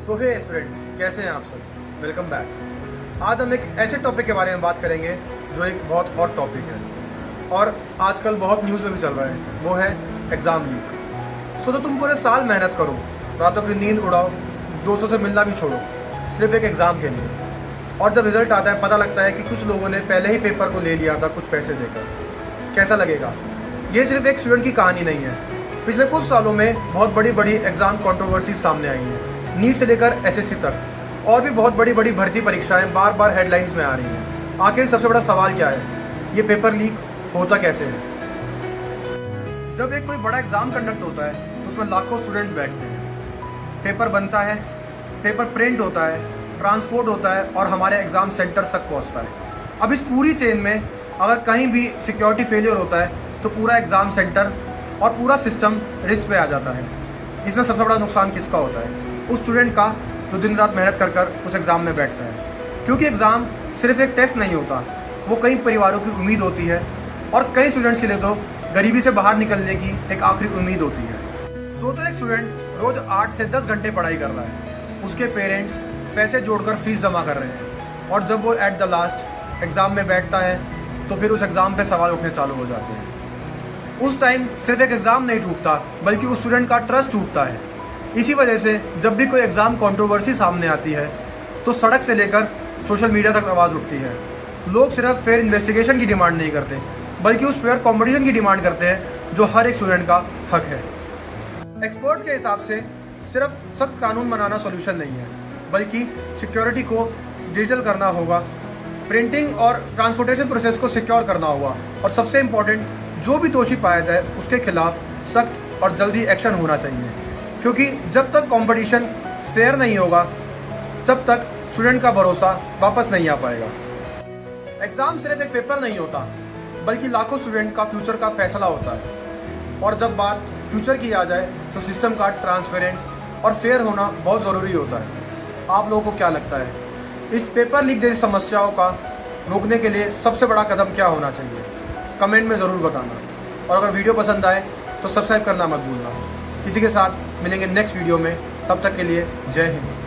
सो हे students, कैसे हैं आप सब। Welcome back. आज हम एक ऐसे टॉपिक के बारे में बात करेंगे जो एक बहुत हॉट टॉपिक है और आजकल बहुत न्यूज़ में भी चल रहा है, वो है एग्ज़ाम लीक। सो तो तुम पूरे साल मेहनत करो, रातों की नींद उड़ाओ, दोस्तों से मिलना भी छोड़ो, सिर्फ एक एग्ज़ाम के लिए। और जब रिज़ल्ट आता है पता लगता है कि कुछ लोगों ने पहले ही पेपर को ले लिया था कुछ पैसे देकर। कैसा लगेगा? ये सिर्फ एक स्टूडेंट की कहानी नहीं है। पिछले कुछ सालों में बहुत बड़ी बड़ी एग्ज़ाम कंट्रोवर्सीज सामने आई हैं। नीट से लेकर एसएससी तक और भी बहुत बड़ी बड़ी भर्ती परीक्षाएं बार बार हेडलाइंस में आ रही हैं। आखिर सबसे बड़ा सवाल क्या है? ये पेपर लीक होता कैसे है? जब एक कोई बड़ा एग्ज़ाम कंडक्ट होता है तो उसमें लाखों स्टूडेंट्स बैठते हैं। पेपर बनता है, पेपर प्रिंट होता है, ट्रांसपोर्ट होता है और हमारे एग्ज़ाम सेंटर तक पहुँचता है। अब इस पूरी चेन में अगर कहीं भी सिक्योरिटी फेलियर होता है तो पूरा एग्ज़ाम सेंटर और पूरा सिस्टम रिस्क पे आ जाता है। इसमें सबसे बड़ा नुकसान किसका होता है? उस स्टूडेंट का जो दिन रात मेहनत कर कर उस एग्ज़ाम में बैठता है। क्योंकि एग्ज़ाम सिर्फ एक टेस्ट नहीं होता, वो कई परिवारों की उम्मीद होती है और कई स्टूडेंट्स के लिए तो गरीबी से बाहर निकलने की एक आखिरी उम्मीद होती है। सोचो एक स्टूडेंट रोज़ 8 से 10 घंटे पढ़ाई कर रहा है, उसके पेरेंट्स पैसे जोड़कर फीस जमा कर रहे हैं और जब वो एट द लास्ट एग्ज़ाम में बैठता है तो फिर उस एग्ज़ाम पे सवाल उठने चालू हो जाते हैं। उस टाइम सिर्फ एक एग्ज़ाम नहीं टूटता बल्कि उस स्टूडेंट का ट्रस्ट टूटता है। इसी वजह से जब भी कोई एग्ज़ाम कंट्रोवर्सी सामने आती है तो सड़क से लेकर सोशल मीडिया तक आवाज़ उठती है। लोग सिर्फ फेयर इन्वेस्टिगेशन की डिमांड नहीं करते बल्कि उस फेयर कॉम्पिटिशन की डिमांड करते हैं जो हर एक स्टूडेंट का हक है। एक्सपर्ट्स के हिसाब से सिर्फ सख्त कानून बनाना सोल्यूशन नहीं है, बल्कि सिक्योरिटी को डिजिटल करना होगा, प्रिंटिंग और ट्रांसपोर्टेशन प्रोसेस को सिक्योर करना होगा और सबसे इम्पॉर्टेंट, जो भी दोषी पाया जाए उसके खिलाफ सख्त और जल्दी एक्शन होना चाहिए। क्योंकि जब तक कंपटीशन फेयर नहीं होगा तब तक स्टूडेंट का भरोसा वापस नहीं आ पाएगा। एग्ज़ाम सिर्फ एक पेपर नहीं होता बल्कि लाखों स्टूडेंट का फ्यूचर का फैसला होता है। और जब बात फ्यूचर की आ जाए तो सिस्टम का ट्रांसपेरेंट और फेयर होना बहुत ज़रूरी होता है। आप लोगों को क्या लगता है, इस पेपर लीक जैसी समस्याओं का रोकने के लिए सबसे बड़ा कदम क्या होना चाहिए? कमेंट में ज़रूर बताना। और अगर वीडियो पसंद आए तो सब्सक्राइब करना मत भूलना। इसी के साथ मिलेंगे नेक्स्ट वीडियो में, तब तक के लिए जय हिंद।